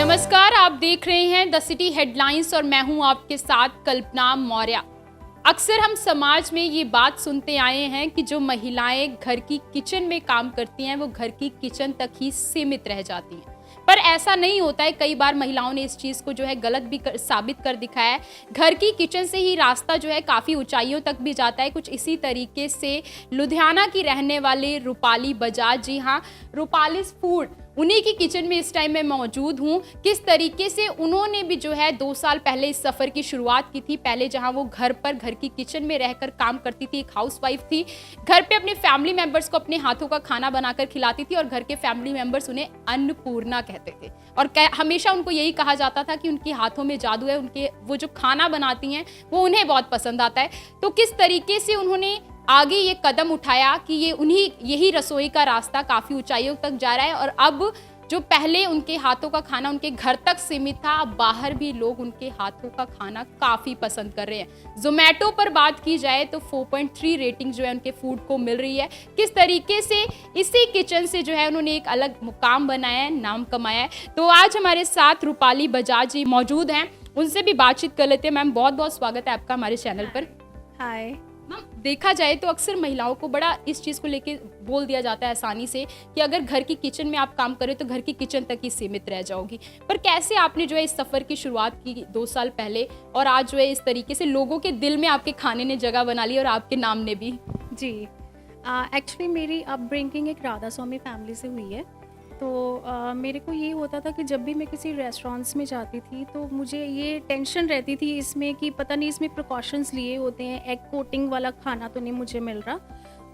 नमस्कार, आप देख रहे हैं द सिटी हेडलाइंस और मैं हूं आपके साथ कल्पना मौर्य। अक्सर हम समाज में ये बात सुनते आए हैं कि जो महिलाएं घर की किचन में काम करती हैं वो घर की किचन तक ही सीमित रह जाती हैं, पर ऐसा नहीं होता है। कई बार महिलाओं ने इस चीज़ को जो है गलत भी साबित कर दिखाया है। घर की किचन से ही रास्ता जो है काफ़ी ऊंचाइयों तक भी जाता है। कुछ इसी तरीके से लुधियाना की रहने वाले रूपाली बजाज, जी हाँ, रूपालीज फूड, उन्हीं की किचन में इस टाइम मैं मौजूद हूँ। किस तरीके से उन्होंने भी जो है 2 साल पहले इस सफ़र की शुरुआत की थी। पहले जहाँ वो घर की किचन में रहकर काम करती थी, एक हाउसवाइफ थी, घर पे अपने फैमिली मेंबर्स को अपने हाथों का खाना बनाकर खिलाती थी और घर के फैमिली मेंबर्स उन्हें अन्नपूर्णा कहते थे और हमेशा उनको यही कहा जाता था कि उनके हाथों में जादू है, उनके वो जो खाना बनाती हैं वो उन्हें बहुत पसंद आता है। तो किस तरीके से उन्होंने आगे ये कदम उठाया कि यही रसोई का रास्ता काफ़ी ऊंचाइयों तक जा रहा है और अब जो पहले उनके हाथों का खाना उनके घर तक सीमित था, अब बाहर भी लोग उनके हाथों का खाना काफ़ी पसंद कर रहे हैं। ज़ोमैटो पर बात की जाए तो 4.3 रेटिंग जो है उनके फूड को मिल रही है। किस तरीके से इसी किचन से जो है उन्होंने एक अलग मुकाम बनाया है, नाम कमाया है। तो आज हमारे साथ रूपाली बजाज जी मौजूद हैं, उनसे भी बातचीत कर लेते हैं। मैम, बहुत बहुत स्वागत है आपका हमारे चैनल पर। हाय मैम, देखा जाए तो अक्सर महिलाओं को बड़ा इस चीज़ को लेके बोल दिया जाता है आसानी से कि अगर घर की किचन में आप काम करें तो घर की किचन तक ही सीमित रह जाओगी। पर कैसे आपने जो है इस सफ़र की शुरुआत की 2 साल पहले और आज जो है इस तरीके से लोगों के दिल में आपके खाने ने जगह बना ली और आपके नाम ने भी? जी, एक्चुअली मेरी अपब्रिंगिंग एक राधा स्वामी फैमिली से हुई है। तो मेरे को ये होता था कि जब भी मैं किसी रेस्टोरेंट्स में जाती थी तो मुझे ये टेंशन रहती थी इसमें कि पता नहीं इसमें प्रिकॉशंस लिए होते हैं, एग कोटिंग वाला खाना तो नहीं मुझे मिल रहा।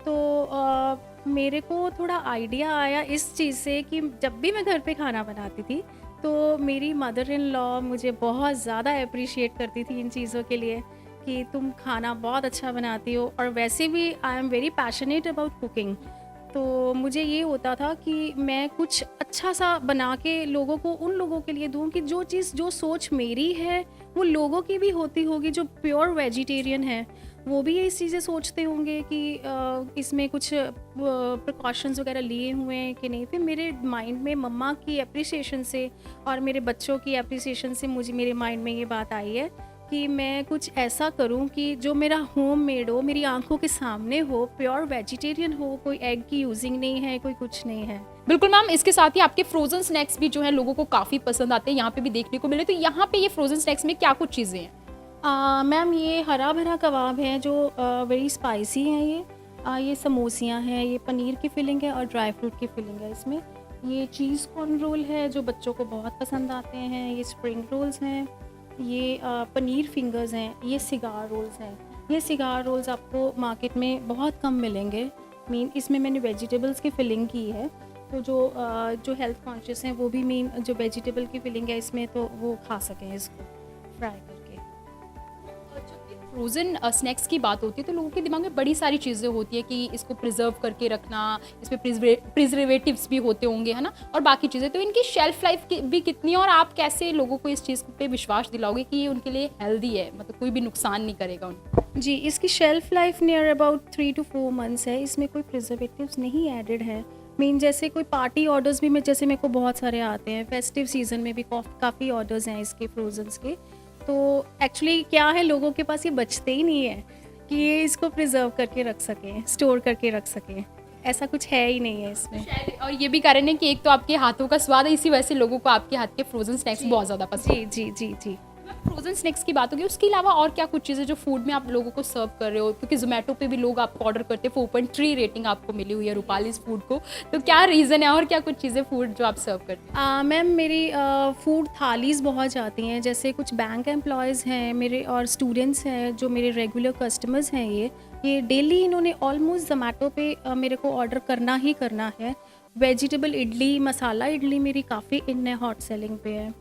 तो मेरे को थोड़ा आइडिया आया इस चीज़ से कि जब भी मैं घर पे खाना बनाती थी तो मेरी मदर इन लॉ मुझे बहुत ज़्यादा अप्रिशिएट करती थी इन चीज़ों के लिए कि तुम खाना बहुत अच्छा बनाती हो। और वैसे भी I am very passionate about cooking. तो मुझे ये होता था कि मैं कुछ अच्छा सा बना के लोगों को, उन लोगों के लिए दूँ कि जो चीज़, जो सोच मेरी है वो लोगों की भी होती होगी। जो प्योर वेजिटेरियन है वो भी ये चीज़ें सोचते होंगे कि इसमें कुछ प्रिकॉशंस वगैरह लिए हुए हैं कि नहीं। फिर मेरे माइंड में मम्मा की एप्रिसिएशन से और मेरे बच्चों की एप्रिसिएशन से मुझे मेरे माइंड में ये बात आई है कि मैं कुछ ऐसा करूं कि जो मेरा होम मेड हो, मेरी आंखों के सामने हो, प्योर वेजिटेरियन हो, कोई एग की यूजिंग नहीं है, कोई कुछ नहीं है। बिल्कुल मैम, इसके साथ ही आपके फ्रोजन स्नैक्स भी जो है लोगों को काफ़ी पसंद आते हैं, यहाँ पे भी देखने को मिले। तो यहाँ पे ये फ्रोजन स्नैक्स में क्या कुछ चीज़ें हैं? मैम, ये हरा भरा कबाब है जो वेरी स्पाइसी हैं। ये समोसियाँ हैं, ये पनीर की फिलिंग है और ड्राई फ्रूट की फिलिंग है इसमें। ये चीज़ कॉर्न रोल है जो बच्चों को बहुत पसंद आते हैं। ये स्प्रिंग रोल्स हैं, ये पनीर फिंगर्स हैं, ये सिगार रोल्स हैं। ये सिगार रोल्स आपको मार्केट में बहुत कम मिलेंगे। मीन इसमें मैंने वेजिटेबल्स की फिलिंग की है, तो जो हेल्थ कॉन्शियस हैं वो भी मीन जो वेजिटेबल की फिलिंग है इसमें तो वो खा सकें इसको फ्राई करके। फ्रोज़न स्नैक्स की बात होती है तो लोगों के दिमाग में बड़ी सारी चीज़ें होती है कि इसको प्रिजर्व करके रखना, इसमें प्रिजर्वेटिव्स भी होते होंगे, है ना, और बाकी चीज़ें। तो इनकी शेल्फ लाइफ भी कितनी है और आप कैसे लोगों को इस चीज़ पे विश्वास दिलाओगे कि ये उनके लिए हेल्दी है, मतलब कोई भी नुकसान नहीं करेगा उनको? जी, इसकी shelf life near about 3 to 4 months है। इसमें कोई प्रिजर्वेटिव्स नहीं एडेड है। मीन जैसे कोई पार्टी ऑर्डर्स भी जैसे मेरे को बहुत सारे आते हैं, फेस्टिव सीज़न में भी काफ़ी ऑर्डर्स हैं इसके फ्रोजन्स के। तो एक्चुअली क्या है, लोगों के पास ये बचते ही नहीं है कि ये इसको प्रिजर्व करके रख सकें, स्टोर करके रख सकें। ऐसा कुछ है ही नहीं है इसमें। शायद और ये भी कारण है कि एक तो आपके हाथों का स्वाद है, इसी वजह से लोगों को आपके हाथ के फ्रोजन स्नैक्स बहुत ज़्यादा पसंद है। जी जी जी जी। फ्रोजन स्नैक्स की बात होगी, उसके अलावा और क्या कुछ चीज़ें जो फूड में आप लोगों को सर्व कर रहे हो? क्योंकि ज़ोमैटो पे भी लोग आपको ऑर्डर करते हैं, 4.3 रेटिंग आपको मिली हुई है रूपालीज फूड को। तो क्या रीज़न है और क्या कुछ चीज़ें फूड जो आप सर्व करते हैं? मैम, मेरी फूड थालीज़ बहुत जाती हैं। जैसे कुछ बैंक एम्प्लॉयज़ हैं मेरे और स्टूडेंट्स हैं जो मेरे रेगुलर कस्टमर्स हैं। ये डेली इन्होंने ऑलमोस्ट ज़ोमैटो पे मेरे को ऑर्डर करना ही करना है। वेजिटेबल इडली, मसाला इडली मेरी काफ़ी इन हॉट सेलिंग पे है।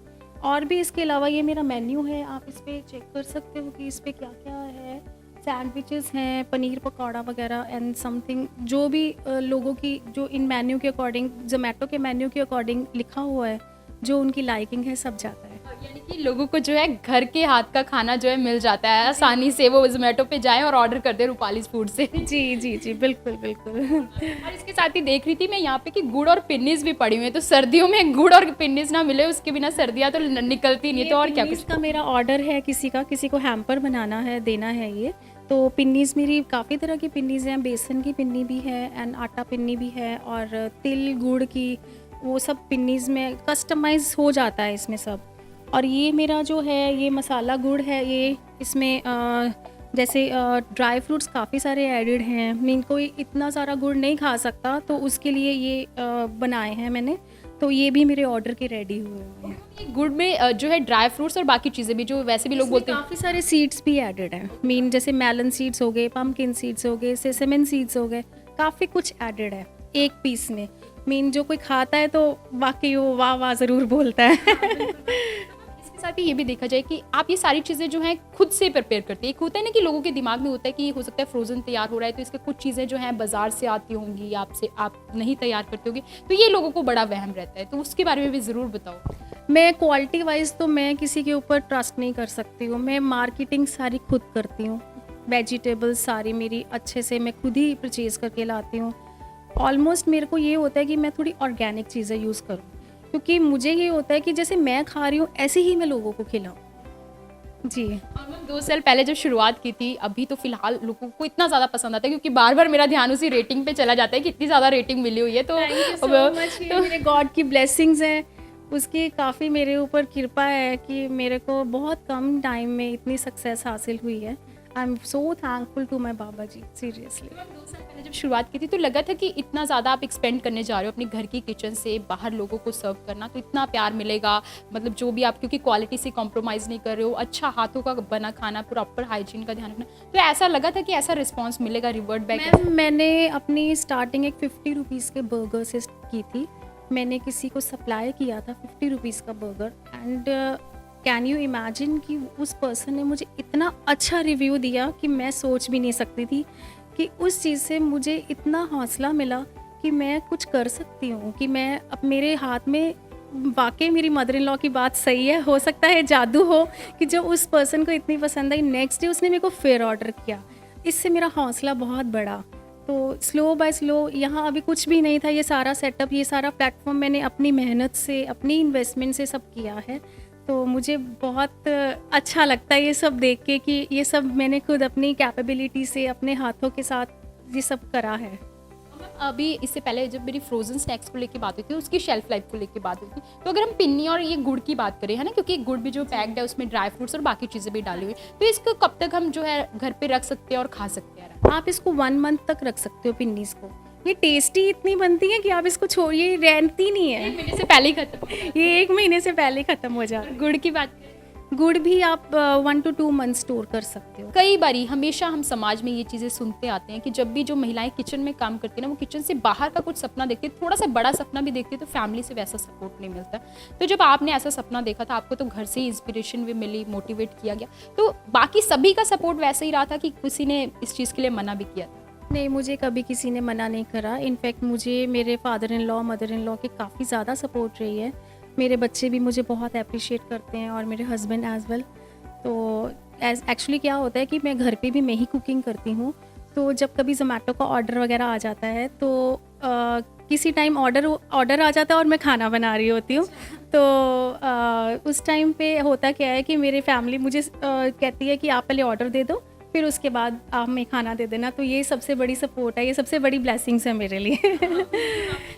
और भी इसके अलावा ये मेरा मेन्यू है, आप इस पर चेक कर सकते हो कि इस पर क्या क्या है। सैंडविचेस हैं, पनीर पकौड़ा वगैरह एंड समथिंग जो भी लोगों की जो इन मेन्यू के अकॉर्डिंग, ज़ोमैटो के मेन्यू के अकॉर्डिंग लिखा हुआ है, जो उनकी लाइकिंग है, सब जाता है। यानी कि लोगों को जो है घर के हाथ का खाना जो है मिल जाता है आसानी से, वो ज़ोमैटो पे जाएँ और ऑर्डर कर दें रूपालीज़ फूड से। जी, जी, जी, बिल्कुल, बिल्कुल। और इसके साथ ही देख रही थी मैं यहाँ पे कि गुड़ और पिन्नीज़ भी पड़ी हुई हैं, तो सर्दियों में गुड़ और पिन्नीज़ ना मिले उसके बिना सर्दियाँ तो निकलती नहीं, ये तो और क्या पिन्नीज़ कुछ। का मेरा ऑर्डर है, किसी को हैम्पर बनाना है, देना है ये। तो पिन्नीज़ मेरी काफ़ी तरह की पिन्नीज़ हैं, बेसन की पिन्नी भी है एंड आटा पिन्नी भी है, और तिल, गुड़ की, वो सब पिन्नीज़ में कस्टमाइज़ हो जाता है इसमें सब। और ये मेरा जो है ये मसाला गुड़ है, ये इसमें जैसे ड्राई फ्रूट्स काफ़ी सारे एडेड हैं। मीन कोई इतना सारा गुड़ नहीं खा सकता, तो उसके लिए ये बनाए हैं मैंने। तो ये भी मेरे ऑर्डर के रेडी हुए हुए हैं। ये गुड़ में जो है ड्राई फ्रूट्स और बाकी चीज़ें भी, जो वैसे भी लोग बोलते हैं। काफ़ी सारे सीड्स भी एडेड हैं। मीन जैसे मेलन सीड्स हो गए, पम्पकिन सीड्स हो गए, सेसमेन सीड्स हो गए, काफ़ी कुछ एडेड है एक पीस में। मीन जो कोई खाता है तो वाकई वो वाह वाह ज़रूर बोलता है। इसके साथ ही ये भी देखा जाए कि आप ये सारी चीज़ें जो हैं खुद से प्रिपेयर करती है। एक होता है ना कि लोगों के दिमाग में होता है कि हो सकता है फ्रोज़न तैयार हो रहा है, तो इसके कुछ चीज़ें जो हैं बाज़ार से आती होंगी, आपसे आप नहीं तैयार करते होंगे, तो ये लोगों को बड़ा वहम रहता है, तो उसके बारे में भी ज़रूर बताओ। मैं क्वालिटी वाइज तो मैं किसी के ऊपर ट्रस्ट नहीं कर सकती हूँ। मैं मार्केटिंग सारी खुद करती हूँ। वेजिटेबल्स सारी मेरी अच्छे से मैं खुद ही परचेज़ करके लाती हूँ। ऑलमोस्ट मेरे को ये होता है कि मैं थोड़ी ऑर्गेनिक चीज़ें यूज़ करूँ, क्योंकि मुझे ये होता है कि जैसे मैं खा रही हूँ ऐसे ही मैं लोगों को खिलाऊँ। जी। और मैम 2 साल पहले जब शुरुआत की थी, अभी तो फ़िलहाल लोगों को इतना ज़्यादा पसंद आता है, क्योंकि बार-बार मेरा ध्यान उसी रेटिंग पे चला जाता है कि इतनी ज़्यादा रेटिंग मिली हुई है, तो थैंक यू सो मच। ये मेरे गॉड की ब्लेसिंग्स हैं, उसकी काफ़ी मेरे ऊपर कृपा है कि मेरे को बहुत कम टाइम में इतनी सक्सेस हासिल हुई है। I am so thankful to my Baba ji, seriously. Ma'am 2 साल पहले जब शुरुआत की थी तो लगा था कि इतना ज़्यादा आप एक्सपेंड करने जा रहे हो अपने घर की किचन से बाहर लोगों को सर्व करना, तो इतना प्यार मिलेगा, मतलब जो भी आप, क्योंकि क्वालिटी से कॉम्प्रोमाइज़ नहीं कर रहे हो, अच्छा हाथों का बना खाना, प्रॉपर हाइजीन का ध्यान रखना, तो ऐसा लगा था कि ऐसा रिस्पॉन्स मिलेगा, रिवर्ट बैक। मैम मैंने अपनी स्टार्टिंग एक 50 रुपीज़ के बर्गर से की थी। मैंने किसी को सप्लाई किया था 50 रुपीज़ का burger, and can you imagine कि उस पर्सन ने मुझे इतना अच्छा रिव्यू दिया कि मैं सोच भी नहीं सकती थी कि उस चीज़ से मुझे इतना हौसला मिला कि मैं कुछ कर सकती हूँ, कि मैं अब मेरे हाथ में वाकई मेरी मदर इन लॉ की बात सही है, हो सकता है जादू हो कि जो उस पर्सन को इतनी पसंद आई, नेक्स्ट डे उसने मेरे को फिर ऑर्डर किया। इससे मेरा हौसला बहुत बढ़ा। तो स्लो बाय स्लो, यहाँ अभी कुछ भी नहीं था, ये सारा सेटअप, ये सारा प्लेटफॉर्म मैंने अपनी मेहनत से, अपनी इन्वेस्टमेंट से सब किया है। तो मुझे बहुत अच्छा लगता है ये सब देख के कि ये सब मैंने खुद अपनी कैपेबिलिटी से, अपने हाथों के साथ ये सब करा है। अभी इससे पहले जब मेरी फ्रोजन स्नैक्स को लेके बात हुई थी, उसकी शेल्फ लाइफ को लेके बात हुई थी, तो अगर हम पिन्नी और ये गुड़ की बात करें, है ना, क्योंकि गुड़ भी जो पैक्ड है उसमें ड्राई फ्रूट्स और बाकी चीज़ें भी डाली हुई, तो इसको कब तक हम जो है घर पे रख सकते हैं और खा सकते हैं? आप इसको 1 मंथ तक रख सकते हो पिन्नीस को। ये टेस्टी इतनी बनती है कि आप इसको छोड़िए, रहती नहीं है। 1 महीने से पहले ही खत्म हो जाता ये 1 महीने से पहले ख़त्म हो जाता है। गुड़ की बात करें, है। गुड़ भी आप 1 to 2 मंथ स्टोर कर सकते हो। कई बारी हमेशा हम समाज में ये चीज़ें सुनते आते हैं कि जब भी जो महिलाएं किचन में काम करती हैं ना, वो किचन से बाहर का कुछ सपना देखती है, थोड़ा सा बड़ा सपना भी देखती है, तो फैमिली से वैसा सपोर्ट नहीं मिलता। तो जब आपने ऐसा सपना देखा था, आपको तो घर से ही इंस्पिरेशन भी मिली, मोटिवेट किया गया, तो बाकी सभी का सपोर्ट वैसे ही रहा था कि किसी ने इस चीज़ के लिए मना भी किया था? नहीं, मुझे कभी किसी ने मना नहीं करा। इनफैक्ट मुझे मेरे father in law, mother in law की काफ़ी ज़्यादा सपोर्ट रही है। मेरे बच्चे भी मुझे बहुत अप्रिशिएट करते हैं और मेरे हस्बैंड एज वेल। तो एक्चुअली क्या होता है कि मैं घर पे भी मैं ही कुकिंग करती हूँ, तो जब कभी ज़ोमैटो का ऑर्डर वगैरह आ जाता है तो किसी टाइम ऑर्डर आ जाता है और मैं खाना बना रही होती हूँ, तो उस टाइम पे होता क्या है कि मेरी फैमिली मुझे कहती है कि आप पहले ऑर्डर दे दो, फिर उसके बाद आप मैं खाना दे देना। तो ये सबसे बड़ी सपोर्ट है, ये सबसे बड़ी ब्लेसिंग्स है मेरे लिए।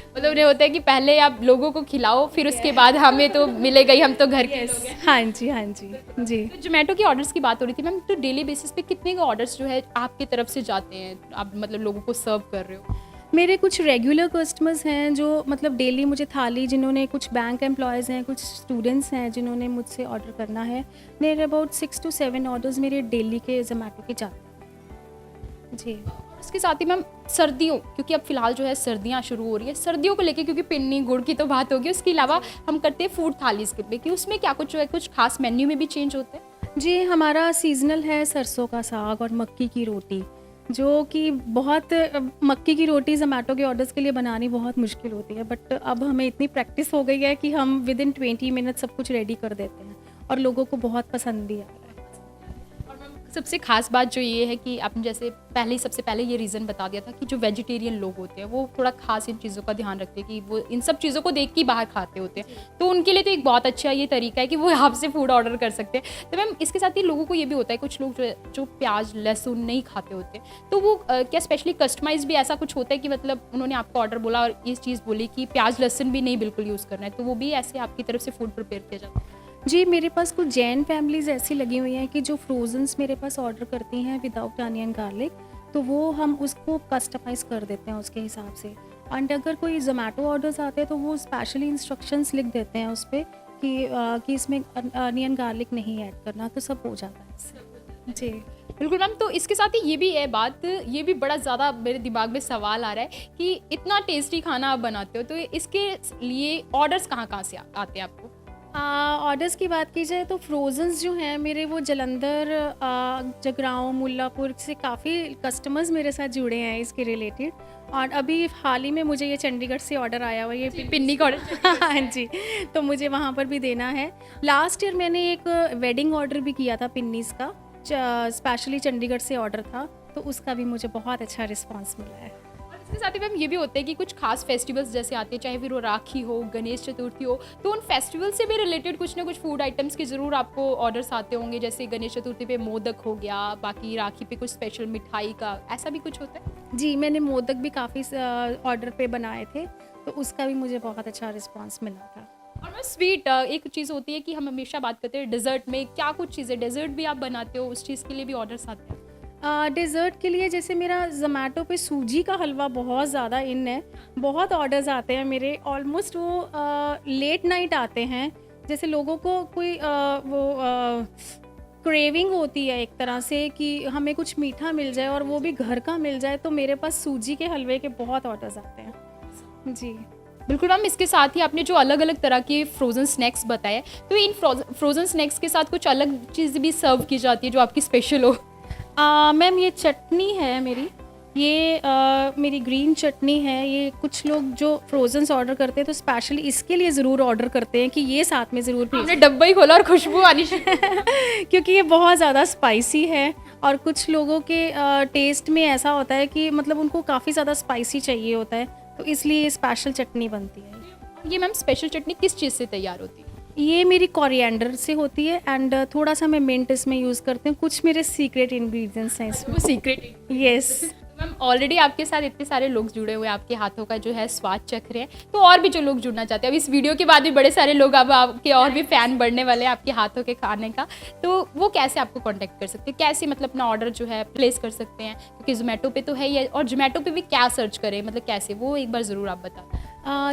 मतलब उन्हें होता है कि पहले आप लोगों को खिलाओ, फिर उसके बाद हमें तो मिलेगा ही, हम तो घर के लोग हैं। हाँ जी, हाँ जी, जी। तो जोमेटो के ऑर्डर्स की बात हो रही थी मैम, तो डेली बेसिस पे कितने का ऑर्डर्स जो है आपकी तरफ से जाते हैं, आप मतलब लोगों को सर्व कर रहे हो? मेरे कुछ रेगुलर कस्टमर्स हैं जो मतलब डेली मुझे थाली, जिन्होंने, कुछ बैंक एम्प्लॉयज़ हैं, कुछ स्टूडेंट्स हैं जिन्होंने मुझसे ऑर्डर करना है। नियर अबाउट 6 to 7 ऑर्डर्स मेरे डेली के जोमेटो के जाते हैं जी। उसके साथ ही मैम सर्दियों, क्योंकि अब फिलहाल जो है सर्दियाँ शुरू हो रही है, सर्दियों को लेके क्योंकि पिन्नी गुड़ की तो बात होगी, उसके अलावा हम करते हैं फूड थालीज़ के पे, कि उसमें क्या कुछ जो है कुछ खास मेन्यू में भी चेंज होते हैं? जी, हमारा सीज़नल है सरसों का साग और मक्की की रोटी, जो कि बहुत मक्की की रोटी ज़ोमैटो के ऑर्डर्स के लिए बनानी बहुत मुश्किल होती है, बट अब हमें इतनी प्रैक्टिस हो गई है कि हम विदिन 20 मिनट सब कुछ रेडी कर देते हैं। और लोगों को बहुत पसंद भी आ रहा है। और मैम सबसे खास बात जो ये है कि आपने जैसे सबसे पहले ये रीज़न बता दिया था कि जो वेजिटेरियन लोग होते हैं वो थोड़ा खास इन चीज़ों का ध्यान रखते हैं कि वो इन सब चीज़ों को देख के ही बाहर खाते होते हैं, तो उनके लिए तो एक बहुत अच्छा ये तरीका है कि वो आपसे फूड ऑर्डर कर सकते हैं। तो मैम इसके साथ ही लोगों को ये भी होता है, कुछ लोग जो प्याज लहसुन नहीं खाते होते, तो वो क्या स्पेशली कस्टमाइज भी ऐसा कुछ होता है कि मतलब उन्होंने आपको ऑर्डर बोला और ये चीज़ बोली कि प्याज लहसुन भी नहीं बिल्कुल यूज़ करना है, तो वो भी ऐसे आपकी तरफ से फूड प्रिपेयर किया जाता है? जी, मेरे पास कुछ जैन फैमिलीज़ ऐसी लगी हुई हैं कि जो फ्रोज़न्स मेरे पास ऑर्डर करती हैं विदाउट अनियन गार्लिक, तो वो हम उसको कस्टमाइज़ कर देते हैं उसके हिसाब से। एंड अगर कोई ज़ोमैटो ऑर्डर्स आते हैं तो वो स्पेशली इंस्ट्रक्शंस लिख देते हैं उस पे कि इसमें अनियन गार्लिक नहीं ऐड करना, तो सब हो जाता है इससे। जी। बिल्कुल मैम, तो इसके साथ ही ये भी है बात, ये भी बड़ा ज़्यादा मेरे दिमाग में सवाल आ रहा है कि इतना टेस्टी खाना आप बनाते हो, तो इसके लिए ऑर्डर्स कहाँ से आते हैं आपको? ऑर्डर्स की बात की जाए तो फ्रोज़न्स जो हैं मेरे, वो जलंधर, जगराओं, मुल्लापुर से काफ़ी कस्टमर्स मेरे साथ जुड़े हैं इसके रिलेटेड। और अभी हाल ही में मुझे ये चंडीगढ़ से ऑर्डर आया हुआ है, ये पिन्नी का ऑर्डर। हाँ जी, तो मुझे वहाँ पर भी देना है। लास्ट ईयर मैंने एक वेडिंग ऑर्डर भी किया था पिन्नीज़ का, स्पेशली चंडीगढ़ से ऑर्डर था, तो उसका भी मुझे बहुत अच्छा रिस्पॉन्स मिला है। इसके साथ ही मैम ये भी होता है कि कुछ खास फेस्टिवल्स जैसे आते हैं, चाहे फिर वो राखी हो, गणेश चतुर्थी हो, तो उन फेस्टिवल से भी रिलेटेड कुछ ना कुछ फूड आइटम्स के ज़रूर आपको ऑर्डर्स आते होंगे। जैसे गणेश चतुर्थी पे मोदक हो गया, बाकी राखी पे कुछ स्पेशल मिठाई का, ऐसा भी कुछ होता है? जी, मैंने मोदक भी काफ़ी ऑर्डर पे बनाए थे, तो उसका भी मुझे बहुत अच्छा रिस्पॉन्स मिला था। और मैं स्वीट, एक चीज़ होती है कि हम हमेशा बात करते हैं डेजर्ट में, क्या कुछ चीज़ें डेजर्ट भी आप बनाते हो, उस चीज़ के लिए भी ऑर्डर्स आते हैं? डेज़र्ट के लिए जैसे मेरा ज़ोमैटो पे सूजी का हलवा बहुत ज़्यादा इन है, बहुत ऑर्डर्स आते हैं मेरे, ऑलमोस्ट वो लेट नाइट आते हैं। जैसे लोगों को कोई क्रेविंग होती है एक तरह से कि हमें कुछ मीठा मिल जाए और वो भी घर का मिल जाए, तो मेरे पास सूजी के हलवे के बहुत ऑर्डर्स आते हैं। जी। बिल्कुल मैम, इसके साथ ही आपने जो अलग अलग तरह के फ्रोज़न स्नैक्स बताए, तो इन फ्रोज़न स्नैक्स के साथ कुछ अलग चीज़ भी सर्व की जाती है जो आपकी स्पेशल हो? मैम ये चटनी है मेरी, ये मेरी ग्रीन चटनी है। ये कुछ लोग जो फ्रोजन्स ऑर्डर करते हैं तो स्पेशली इसके लिए ज़रूर ऑर्डर करते हैं कि ये साथ में ज़रूर आपने डब्बा ही खोला और खुशबू आनी शुरू। क्योंकि ये बहुत ज़्यादा स्पाइसी है और कुछ लोगों के टेस्ट में ऐसा होता है कि मतलब उनको काफ़ी ज़्यादा स्पाइसी चाहिए होता है, तो इसलिए ये स्पेशल चटनी बनती है। ये मैम स्पेशल चटनी किस चीज़ से तैयार होती है? ये मेरी कोरिएंडर से होती है एंड थोड़ा सा मैं मिंट इसमें यूज़ करती हूँ। कुछ मेरे सीक्रेट इंग्रेडिएंट्स हैं इसमें। वो सीक्रेट। यस। मैम ऑलरेडी आपके साथ इतने सारे लोग जुड़े हुए हैं, आपके हाथों का जो है स्वाद चख रहे हैं, तो और भी जो लोग जुड़ना चाहते हैं, अब इस वीडियो के बाद भी बड़े सारे लोग अब आपके और भी फ़ैन बढ़ने वाले हैं आपके हाथों के खाने का, तो वो कैसे आपको कांटेक्ट कर सकते हैं, कैसे मतलब अपना ऑर्डर जो है प्लेस कर सकते हैं? क्योंकि जोमेटो पे तो है ही, और जोमेटो पे भी क्या सर्च करें, मतलब कैसे, वो एक बार ज़रूर आप बता दें।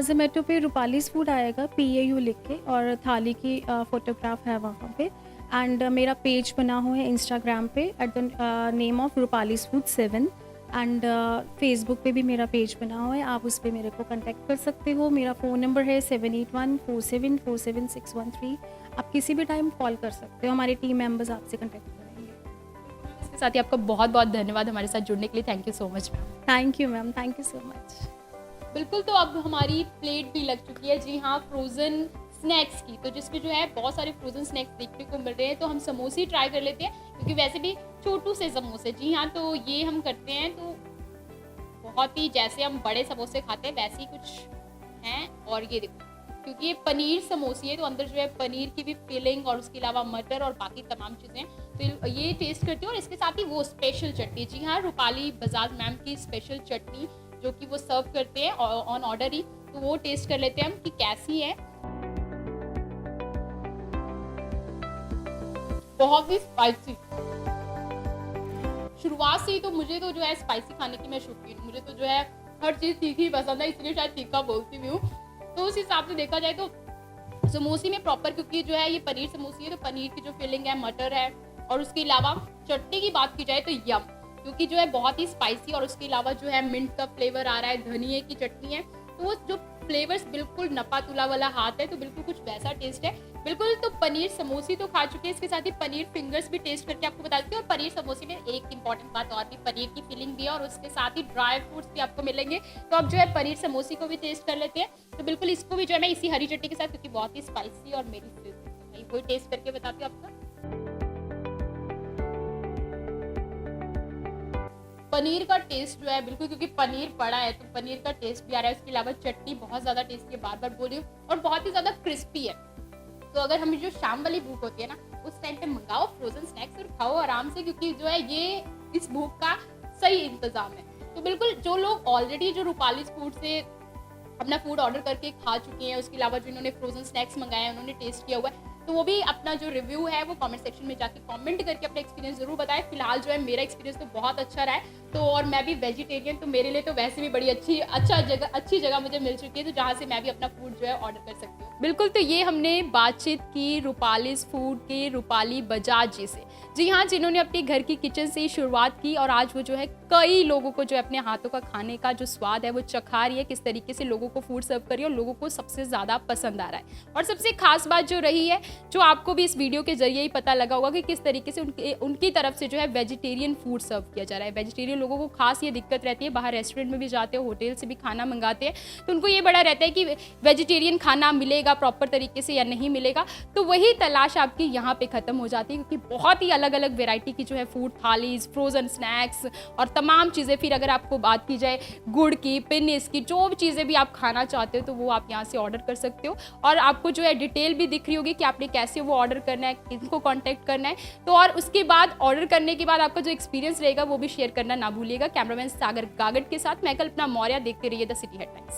जोमेटो पे रूपालीज़ फूड आएगा, PAU लिख के, और थाली की फोटोग्राफ है वहाँ पे। एंड मेरा पेज बना हुआ है इंस्टाग्राम पे at the name of Rupali's food 7, and Facebook पे भी मेरा पेज बना हुआ है, आप उस पर मेरे को कांटेक्ट कर सकते हो। मेरा फ़ोन नंबर है 7814747613। आप किसी भी टाइम कॉल कर सकते हो, हमारे टीम मेंबर्स आपसे कांटेक्ट करेंगे। इसके साथ ही आपका बहुत बहुत धन्यवाद हमारे साथ जुड़ने के लिए। Thank you so much ma'am. Thank you ma'am, thank you so much. बिल्कुल, तो अब हमारी प्लेट भी लग चुकी है, जी हाँ, फ्रोज़न स्नैक्स की, तो जिसमें जो है बहुत सारे फ्रोज़न स्नैक्स देखने को मिल रहे हैं, तो हम समोसे ट्राई कर लेते हैं, क्योंकि वैसे भी छोटू से समोसे, जी हाँ, तो ये हम करते हैं, तो बहुत ही जैसे हम बड़े समोसे खाते हैं वैसे ही कुछ हैं। और ये देखो, क्योंकि ये पनीर समोसे है, तो अंदर जो है पनीर की भी फिलिंग और उसके अलावा मटर और बाकी तमाम चीज़ें, तो ये टेस्ट करते हैं। और इसके साथ ही वो स्पेशल चटनी, जी हाँ, रूपाली बजाज मैम की स्पेशल चटनी जो कि वो सर्व करते हैं ऑन ऑर्डर ही, तो वो टेस्ट कर लेते हैं हम कि कैसी है। बहुत ही स्पाइसी, शुरुआत से ही तो मुझे तो जो है स्पाइसी खाने की मैं शौकीन हूँ, मुझे तो जो है हर चीज़ तीखी पसंद है, इसलिए शायद तीखा बोलती भी हूँ। तो उस हिसाब से देखा जाए तो समोसे में प्रॉपर, क्योंकि जो है ये पनीर समोसे है, तो पनीर की जो फिलिंग है, मटर है, और उसके अलावा चटनी की बात की जाए तो यम, क्योंकि जो है बहुत ही स्पाइसी, और उसके अलावा जो है मिंट का फ्लेवर आ रहा है, धनिए की चटनी है, तो वो जो फ्लेवर्स बिल्कुल नपा तुला वाला हाथ है, तो बिल्कुल कुछ वैसा टेस्ट है बिल्कुल। तो पनीर समोसे तो खा चुके हैं, इसके साथ ही पनीर फिंगर्स भी टेस्ट करके आपको बता देती हूँ। और पनीर समोसे में एक इंपॉर्टेंट बात और भी, पनीर की फिलिंग भी है और उसके साथ ही ड्राई फ्रूट्स भी आपको मिलेंगे। तो अब जो है पनीर समोसे को भी टेस्ट कर लेते हैं। तो बिल्कुल इसको भी जो है मैं इसी हरी चटनी के साथ, क्योंकि बहुत ही स्पाइसी और मेरी फेवरेट है नहीं, वही टेस्ट करके बताती हूँ आपको। पनीर का टेस्ट जो है बिल्कुल, क्योंकि पनीर पड़ा है तो पनीर का टेस्ट भी आ रहा है, उसके अलावा चटनी बहुत ज़्यादा टेस्टी है, बार बार बोल रही हूँ, और बहुत ही ज़्यादा क्रिस्पी है। तो अगर हमें जो शाम वाली भूख होती है ना, उस टाइम पे मंगाओ फ्रोजन स्नैक्स और खाओ आराम से, क्योंकि जो है ये इस भूख का सही इंतजाम है। तो बिल्कुल जो लोग ऑलरेडी जो रूपालीज फूड से अपना फूड ऑर्डर करके खा चुके हैं, उसके अलावा जो इन्होंने फ्रोजन स्नैक्स मंगाए हैं, उन्होंने टेस्ट किया हुआ है, तो वो भी अपना जो रिव्यू है वो कमेंट सेक्शन में जाके कमेंट करके अपना एक्सपीरियंस जरूर बताएं। फिलहाल जो है मेरा एक्सपीरियंस तो बहुत अच्छा रहा है, तो और मैं भी वेजिटेरियन, तो मेरे लिए तो वैसे भी बड़ी अच्छी जगह मुझे मिल चुकी है, तो जहाँ से मैं भी अपना फूड जो है ऑर्डर कर सकती हूँ। बिल्कुल, तो ये हमने बातचीत की रूपालीज फूड के रूपाली बजाज जी से, जी हाँ, जिन्होंने अपने घर की किचन से ही शुरुआत की और आज वो जो है कई लोगों को जो है अपने हाथों का खाने का जो स्वाद है वो चखा रही है, किस तरीके से लोगों को फूड सर्व करी है और लोगों को सबसे ज़्यादा पसंद आ रहा है। और सबसे खास बात जो रही है, जो आपको भी इस वीडियो के जरिए ही पता लगा होगा कि किस तरीके से उनकी तरफ से जो है वेजिटेरियन फूड सर्व किया जा रहा है। वेजिटेरियन लोगों को खास ये दिक्कत रहती है, बाहर रेस्टोरेंट में भी जाते हो, होटल से भी खाना मंगाते हैं, तो उनको ये बड़ा रहता है कि वेजिटेरियन खाना मिलेगा प्रॉपर तरीके से या नहीं मिलेगा, तो वही तलाश आपकी यहाँ पे खत्म हो जाती है, क्योंकि बहुत ही अलग अलग वेराइटी की जो है फूड थालीज, फ्रोजन स्नैक्स और तमाम चीज़ें, फिर अगर आपको बात की जाए गुड़ की, पिनिस की, जो भी चीज़ें भी आप खाना चाहते हो तो वो आप यहाँ से ऑर्डर कर सकते हो। और आपको जो है डिटेल भी दिख रही होगी कि आपने कैसे वो ऑर्डर करना है, किनको कांटेक्ट करना है, तो और उसके बाद ऑर्डर करने के बाद आपका जो एक्सपीरियंस रहेगा वो भी शेयर करना ना भूलिएगा। कैमरामैन सागर गागट के साथ मैं कल्पना मौर्य, देखते रहिए द सिटी हेडलाइंस।